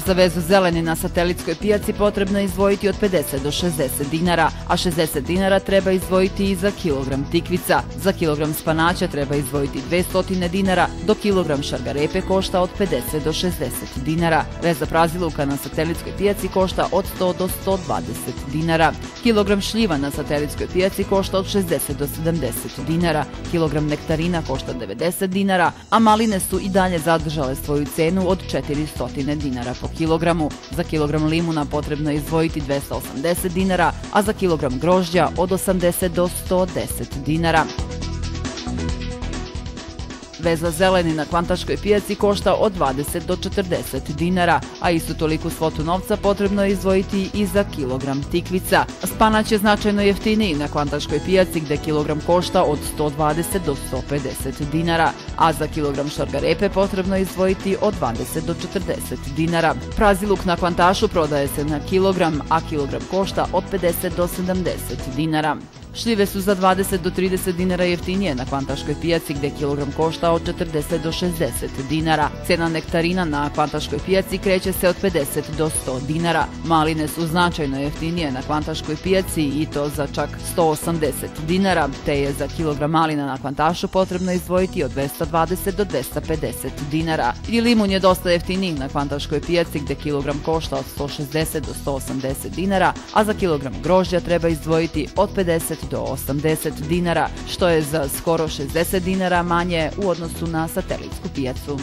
Za vezu zeleni na satelitskoj pijaci potrebno je izdvojiti od 50 do 60 dinara, a 60 dinara treba izdvojiti i za kilogram tikvica. Za kilogram spanaća treba izdvojiti 200 dinara, dok kilogram šargarepe košta od 50 do 60 dinara. Veza praziluka na satelitskoj pijaci košta od 100 do 120 dinara. Kilogram šljiva na satelitskoj pijaci košta od 60 do 70 dinara. Kilogram nektarina košta 90 dinara, a maline su i dalje zadržale svoju cenu od 400 dinara po kilogramu. Za kilogram limuna potrebno je izdvojiti 280 dinara, a za kilogram grožđa od 80 do 110 dinara. Veza zeleni na kvantaškoj pijaci košta od 20 do 40 dinara, a istu toliku svotu novca potrebno je izdvojiti i za kilogram tikvica. Spanać je značajno jeftiniji na kvantaškoj pijaci gde kilogram košta od 120 do 150 dinara, a za kilogram šargarepe potrebno je izdvojiti od 20 do 40 dinara. Praziluk na kvantašu prodaje se na kilogram, a kilogram košta od 50 do 70 dinara. Šljive su za 20 do 30 dinara jeftinije na kvantaškoj pijaci gde kilogram košta od 40 do 60 dinara. Cena nektarina na kvantaškoj pijaci kreće se od 50 do 100 dinara. Maline su značajno jeftinije na kvantaškoj pijaci i to za čak 180 dinara, te je za kilogram malina na kvantašu potrebno izdvojiti od 220 do 250 dinara. I limun je dosta jeftiniji na kvantaškoj pijaci gde kilogram košta od 160 do 180 dinara, a za kilogram grožđa treba izdvojiti od 50 do 80 dinara, što je za skoro 60 dinara manje u odnosu na satelitsku pijacu.